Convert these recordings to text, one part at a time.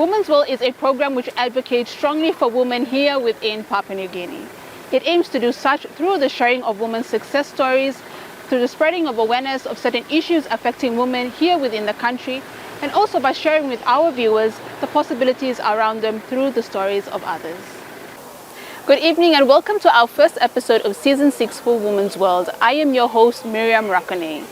Women's World is a program which advocates strongly for women here within Papua New Guinea. It aims to do such through the sharing of women's success stories, through the spreading of awareness of certain issues affecting women here within the country, and also by sharing with our viewers the possibilities around them through the stories of others. Good evening and welcome to our first episode of Season 6 for Women's World. I am your host, Miriam Rakone.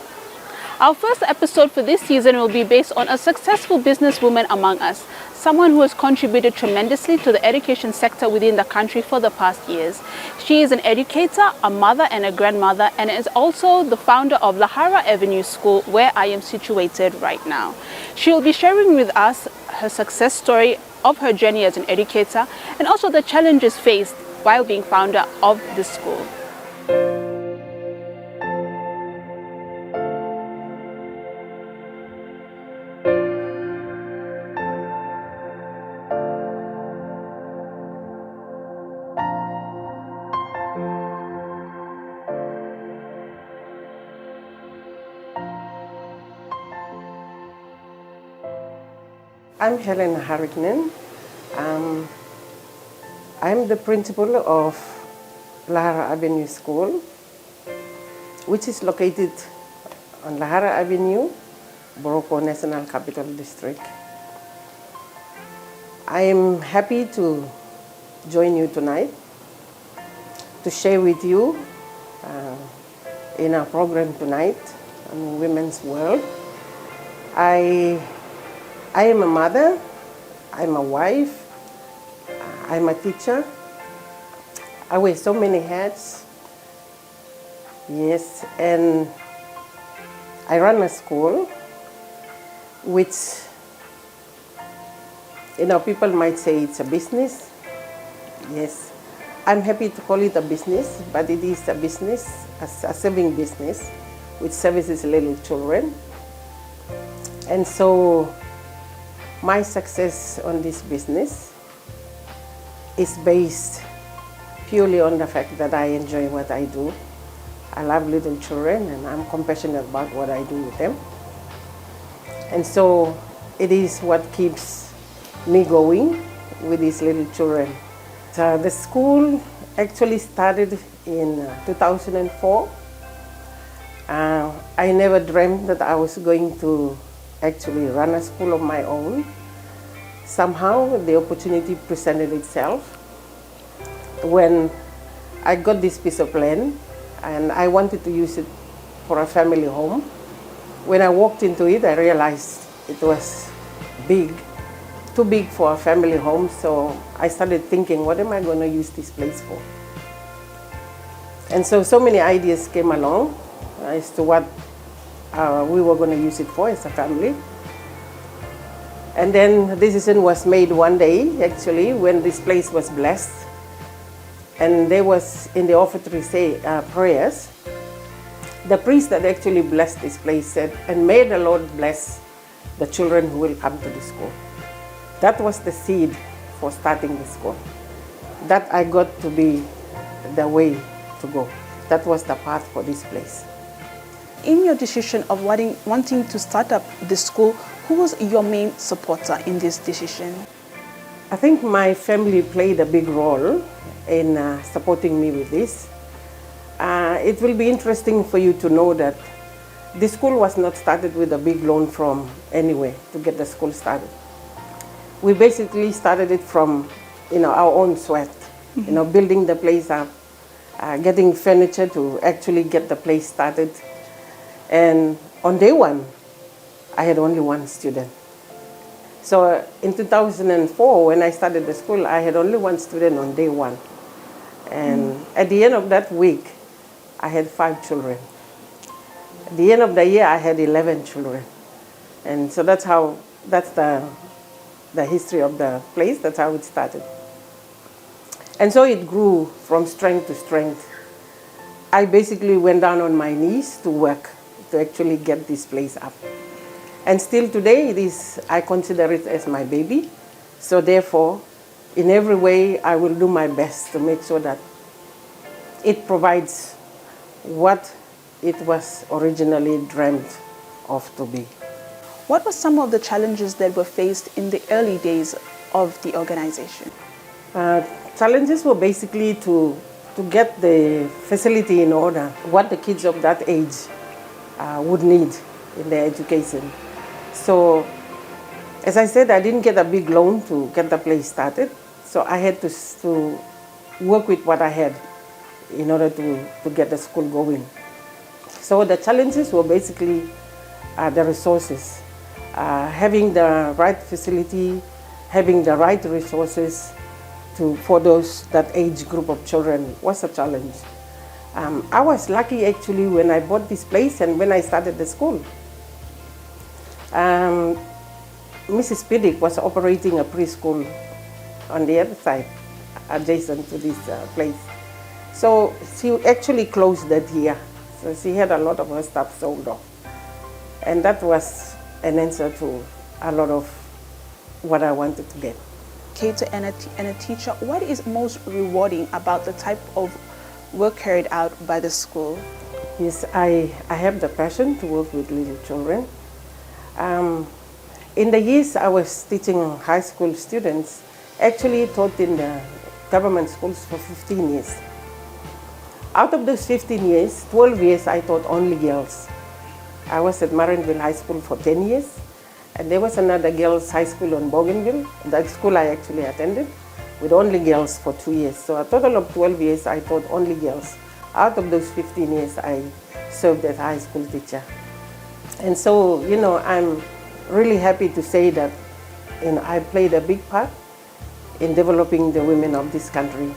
Our first episode for this season will be based on a successful businesswoman among us, someone who has contributed tremendously to the education sector within the country for the past years. She is an educator, a mother and a grandmother, and is also the founder of Lahara Avenue School, where I am situated right now. She will be sharing with us her success story of her journey as an educator and also the challenges faced while being founder of this school. I'm Mrs Harricknen. I'm the principal of Lahara Avenue School, which is located on Lahara Avenue, Boroko National Capital District. I am happy to join you tonight to share with you in our program tonight on Women's World. I am a mother, I'm a wife, I'm a teacher. I wear so many hats. Yes, and I run a school, which, people might say it's a business. Yes, I'm happy to call it a business, but it is a business, a serving business, which services little children. And so, my success on this business is based purely on the fact that I enjoy what I do. I love little children and I'm compassionate about what I do with them. And so it is what keeps me going with these little children. So the school actually started in 2004. I never dreamt that I was going to actually run a school of my own. Somehow the opportunity presented itself when I got this piece of land and I wanted to use it for a family home. When I walked into it, I realized it was big, too big for a family home, so I started thinking, what am I going to use this place for? And so many ideas came along as to what we were going to use it for as a family. And then the decision was made one day, actually, when this place was blessed. And there was, in the offertory prayers, the priest that actually blessed this place said, and may the Lord bless the children who will come to the school. That was the seed for starting the school. That I got to be the way to go. That was the path for this place. In your decision of wanting to start up the school, who was your main supporter in this decision? I think my family played a big role in supporting me with this. It will be interesting for you to know that the school was not started with a big loan from anywhere to get the school started. We basically started it from our own sweat, building the place up, getting furniture to actually get the place started. And on day one, I had only one student. So in 2004, when I started the school, I had only one student on day one. And at the end of that week, I had 5 children. At the end of the year, I had 11 children. And so that's the history of the place. That's how it started. And so it grew from strength to strength. I basically went down on my knees to work to actually get this place up. And still today, I consider it as my baby. So therefore, in every way, I will do my best to make sure that it provides what it was originally dreamt of to be. What were some of the challenges that were faced in the early days of the organization? Challenges were basically to get the facility in order, what the kids of that age would need in their education. So, as I said, I didn't get a big loan to get the place started, so I had to work with what I had in order to get the school going. So the challenges were basically the resources, having the right facility, having the right resources for that age group of children was a challenge. I was lucky actually when I bought this place and when I started the school. Mrs. Piddick was operating a preschool on the other side, adjacent to this place. So she actually closed that year. So she had a lot of her stuff sold off. And that was an answer to a lot of what I wanted to get. Educator and a teacher, what is most rewarding about the type of work carried out by the school? Yes, I have the passion to work with little children. In the years I was teaching high school students, actually taught in the government schools for 15 years. Out of those 15 years, 12 years I taught only girls. I was at Marinville High School for 10 years. And there was another girls' high school on Bougainville. That school I actually attended with only girls for 2 years. So a total of 12 years I taught only girls. Out of those 15 years I served as a high school teacher. And so, I'm really happy to say that I played a big part in developing the women of this country,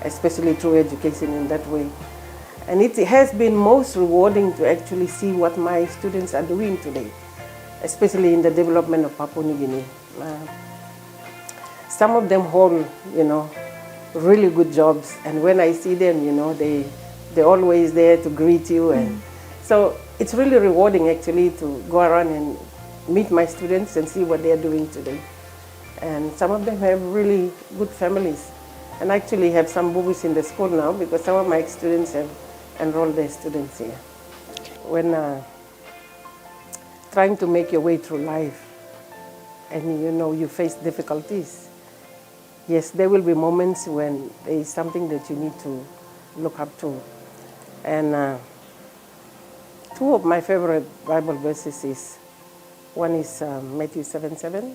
especially through education in that way. And it has been most rewarding to actually see what my students are doing today, especially in the development of Papua New Guinea. Some of them hold, really good jobs, and when I see them, they're always there to greet you. And so it's really rewarding actually to go around and meet my students and see what they're doing today. And some of them have really good families, and actually have some boobies in the school now because some of my students have enrolled their students here. When trying to make your way through life and you face difficulties, yes, there will be moments when there is something that you need to look up to. And two of my favorite Bible verses is, one is Matthew 7:7,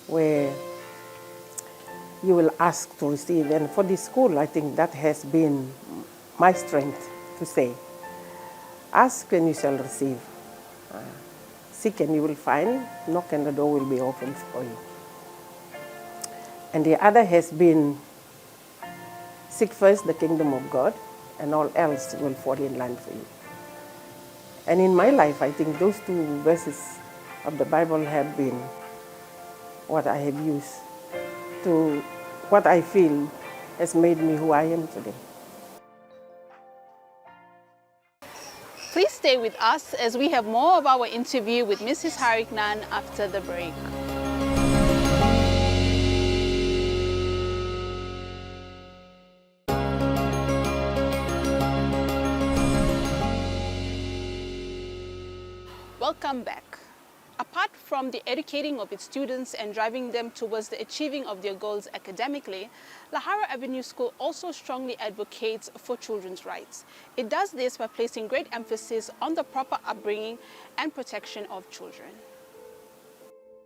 where you will ask to receive. And for this school, I think that has been my strength to say, ask and you shall receive. Seek and you will find, knock and the door will be opened for you. And the other has been, seek first the kingdom of God and all else will fall in line for you. And in my life, I think those two verses of the Bible have been what I have used to what I feel has made me who I am today. Please stay with us as we have more of our interview with Mrs Harricknen after the break. Welcome back. Apart from the educating of its students and driving them towards the achieving of their goals academically, Lahara Avenue School also strongly advocates for children's rights. It does this by placing great emphasis on the proper upbringing and protection of children.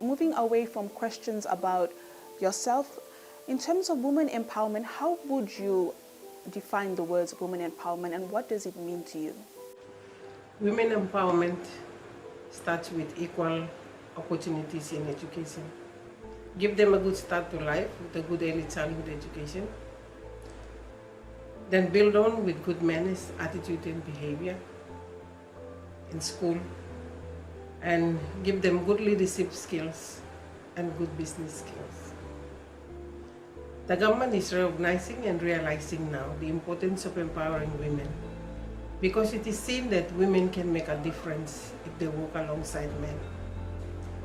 Moving away from questions about yourself, in terms of women empowerment, how would you define the words women empowerment and what does it mean to you? Women empowerment starts with equal opportunities in education. Give them a good start to life with a good early childhood education. Then build on with good manners, attitude and behavior in school. And give them good leadership skills and good business skills. The government is recognizing and realizing now the importance of empowering women, because it is seen that women can make a difference if they work alongside men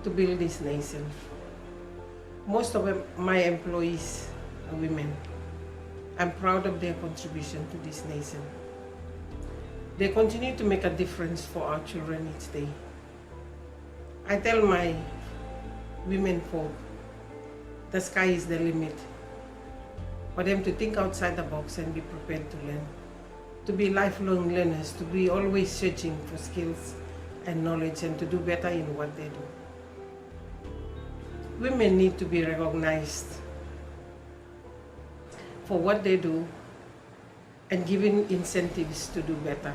to build this nation. Most of my employees are women. I'm proud of their contribution to this nation. They continue to make a difference for our children each day. I tell my women folk, the sky is the limit. For them to think outside the box and be prepared to learn. To be lifelong learners, to be always searching for skills and knowledge and to do better in what they do. Women need to be recognized for what they do and given incentives to do better.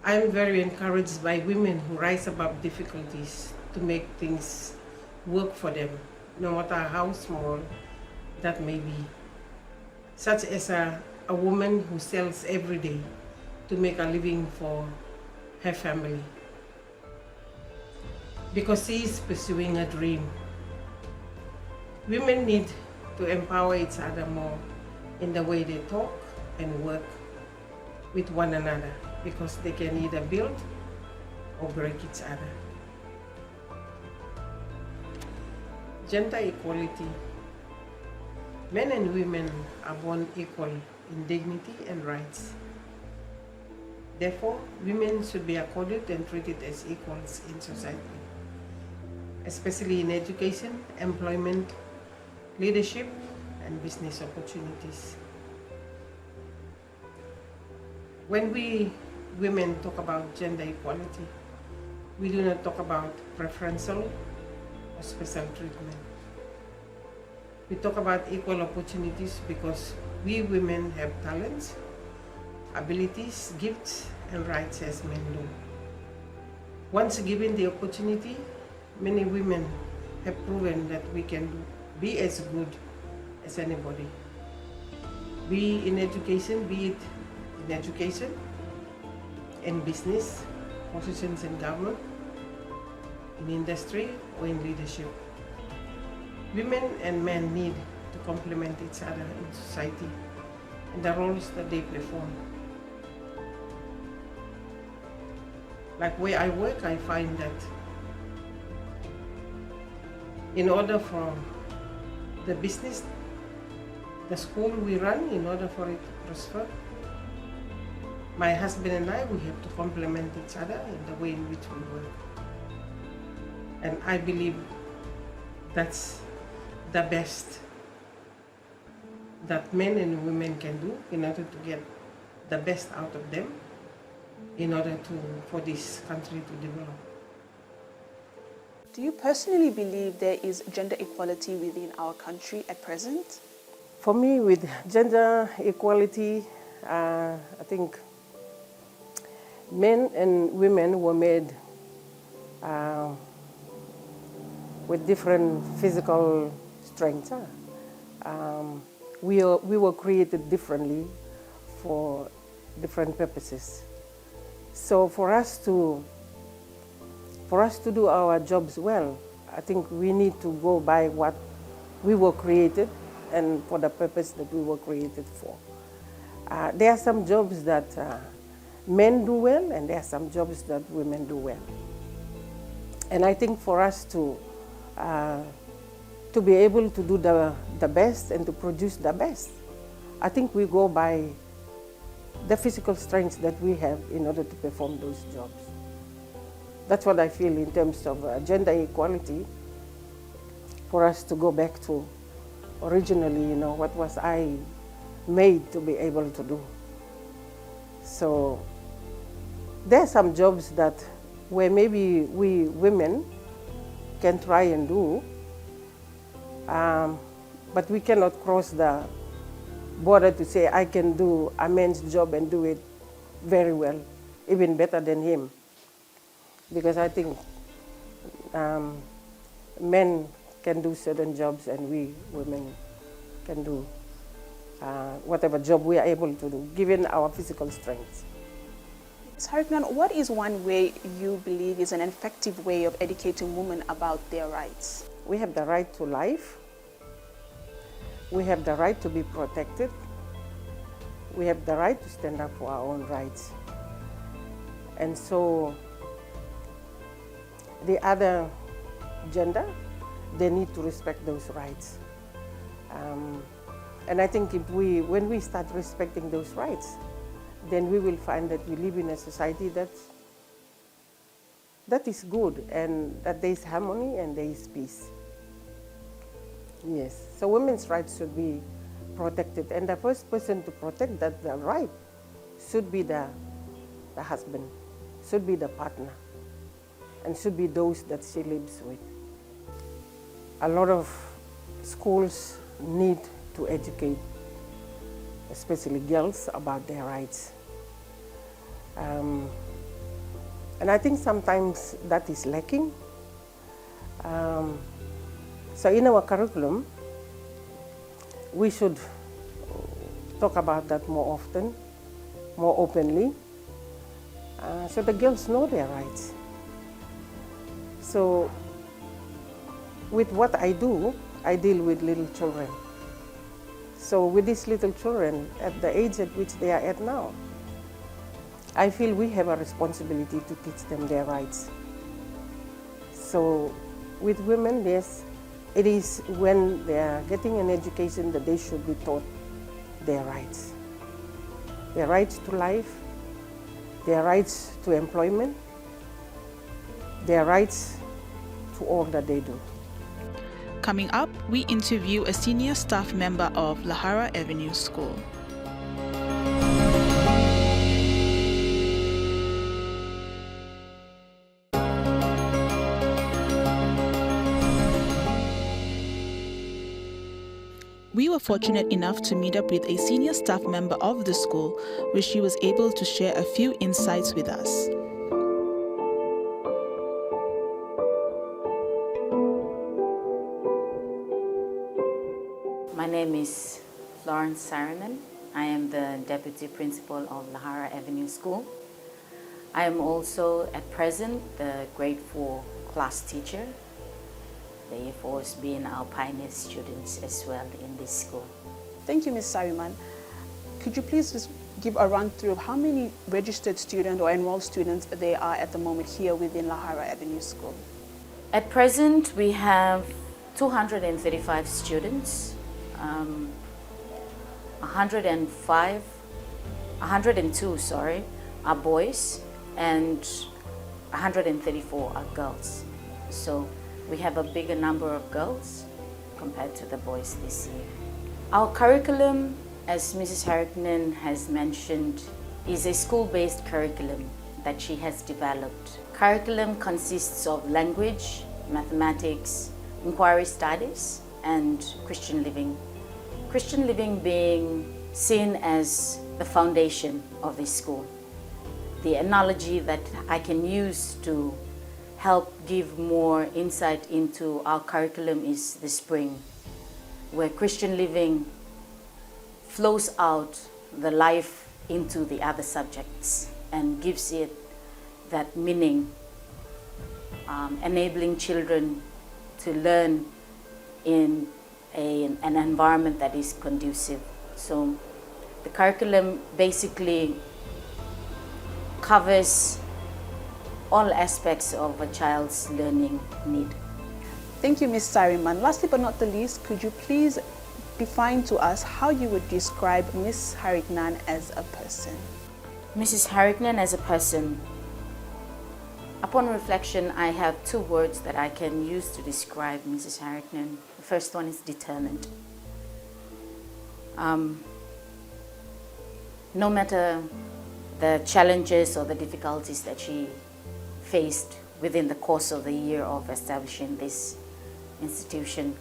I am very encouraged by women who rise above difficulties to make things work for them, no matter how small that may be. Such as a woman who sells every day to make a living for her family. Because she is pursuing a dream. Women need to empower each other more in the way they talk and work with one another, because they can either build or break each other. Gender equality. Men and women are born equal in dignity and rights. Therefore, women should be accorded and treated as equals in society, especially in education, employment, leadership, and business opportunities. When we women talk about gender equality, we do not talk about preferential or special treatment. We talk about equal opportunities because we women have talents, abilities, gifts, and rights as men do. Once given the opportunity, many women have proven that we can be as good as anybody. Be in education, be it in education, in business, positions in government, in industry, or in leadership. Women and men need to complement each other in society and the roles that they perform. Like where I work, I find that in order for the business, the school we run, in order for it to prosper, my husband and I, we have to complement each other in the way in which we work. And I believe that's the best that men and women can do in order to get the best out of them, in order for this country to develop. Do you personally believe there is gender equality within our country at present? For me, with gender equality, I think men and women were made with different physical strengths. We were created differently for different purposes. So for us to do our jobs well, I think we need to go by what we were created and for the purpose that we were created for. There are some jobs that men do well, and there are some jobs that women do well. And I think for us to be able to do the best and to produce the best, I think we go by the physical strengths that we have in order to perform those jobs. That's what I feel in terms of gender equality, for us to go back to originally, what was I made to be able to do. So there are some jobs that where maybe we women can try and do, but we cannot cross the border to say I can do a man's job and do it very well, even better than him. Because I think men can do certain jobs and we women can do whatever job we are able to do, given our physical strengths. Mrs Harricknen, what is one way you believe is an effective way of educating women about their rights? We have the right to life. We have the right to be protected. We have the right to stand up for our own rights. And so the other gender, they need to respect those rights. And I think when we start respecting those rights, then we will find that we live in a society that is good, and that there is harmony and there is peace. Yes, so women's rights should be protected, and the first person to protect that the right should be the husband, should be the partner, and should be those that she lives with. A lot of schools need to educate, especially girls, about their rights. And I think sometimes that is lacking. So in our curriculum, we should talk about that more often, more openly, so the girls know their rights. So with what I do, I deal with little children. So with these little children, at the age at which they are at now, I feel we have a responsibility to teach them their rights. So with women, yes, it is when they are getting an education that they should be taught their rights. Their rights to life, their rights to employment, their rights to all that they do. Coming up, we interview a senior staff member of Lahara Avenue School. We were fortunate enough to meet up with a senior staff member of the school, where she was able to share a few insights with us. My name is Mrs Harricknen. I am the Deputy Principal of Lahara Avenue School. I am also at present the grade 4 class teacher, the force being our pioneer students as well in this school. Thank you, Ms. Harricknen. Could you please just give a run through of how many registered students or enrolled students there are at the moment here within Lahara Avenue School? At present, we have 235 students. 102 are boys, and 134 are girls. So we have a bigger number of girls compared to the boys this year. Our curriculum, as Mrs Harricknen has mentioned, is a school-based curriculum that she has developed. Curriculum consists of language, mathematics, inquiry studies, and Christian living. Christian living being seen as the foundation of this school. The analogy that I can use to help give more insight into our curriculum is the spring, where Christian living flows out the life into the other subjects and gives it that meaning, enabling children to learn in an environment that is conducive. So the curriculum basically covers all aspects of a child's learning need. Thank you, Ms. Harricknen. Lastly but not the least, could you please define to us how you would describe Ms. Harricknen as a person? Mrs. Harricknen as a person. Upon reflection, I have two words that I can use to describe Mrs. Harricknen. The first one is determined. No matter the challenges or the difficulties that she faced within the course of the year of establishing this institution,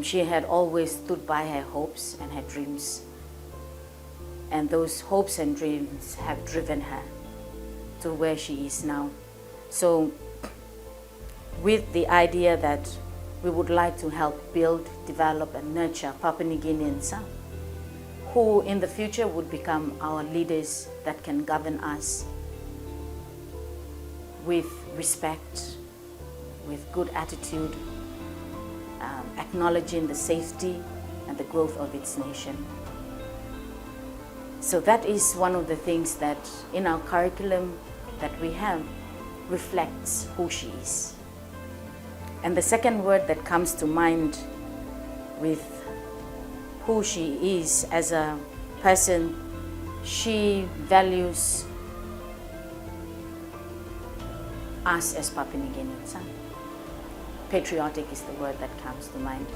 she had always stood by her hopes and her dreams. And those hopes and dreams have driven her to where she is now. So with the idea that we would like to help build, develop and nurture Papua New Guineans who in the future would become our leaders that can govern us with respect, with good attitude, acknowledging the safety and the growth of its nation. So that is one of the things that in our curriculum that we have reflects who she is. And the second word that comes to mind with who she is as a person, she values us as Papua New Guineans. Patriotic is the word that comes to mind.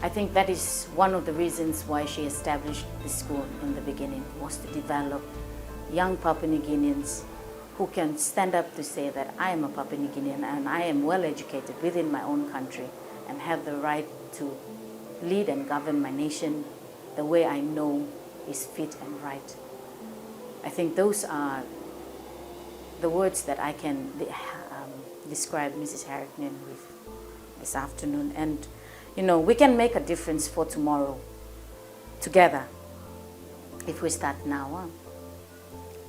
I think that is one of the reasons why she established the school in the beginning, was to develop young Papua New Guineans who can stand up to say that I am a Papua New Guinean and I am well educated within my own country and have the right to lead and govern my nation the way I know is fit and right. I think those are the words that I can describe Mrs Harricknen with this afternoon. And you know, we can make a difference for tomorrow together if we start now.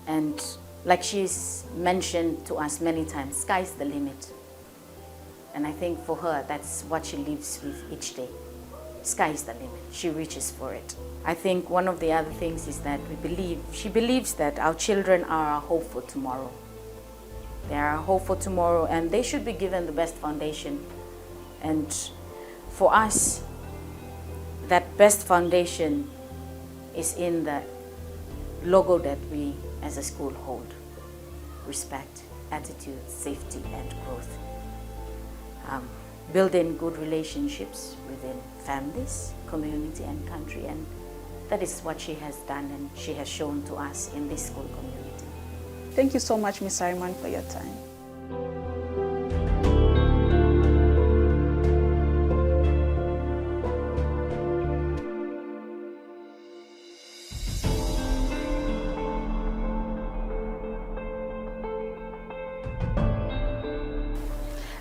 And like she's mentioned to us many times, sky's the limit. And I think for her, that's what she lives with each day. Sky is the limit. She reaches for it. I think one of the other things is that she believes that our children are our hope for tomorrow. They are our hope for tomorrow, and they should be given the best foundation. And for us, that best foundation is in the logo that we as a school hold: respect, attitude, safety, and growth. Building good relationships within families, community, and country. And that is what she has done and she has shown to us in this school community. Thank you so much, Ms. Harricknen, for your time.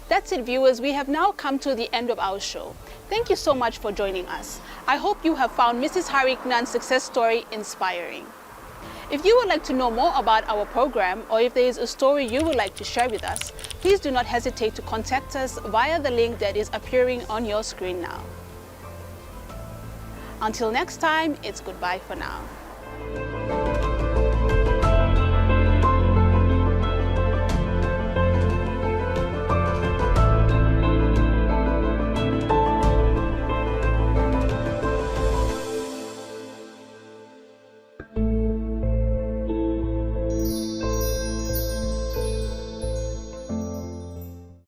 That's it, viewers. We have now come to the end of our show. Thank you so much for joining us. I hope you have found Mrs. Harricknen's success story inspiring. If you would like to know more about our program, or if there is a story you would like to share with us, please do not hesitate to contact us via the link that is appearing on your screen now. Until next time, it's goodbye for now.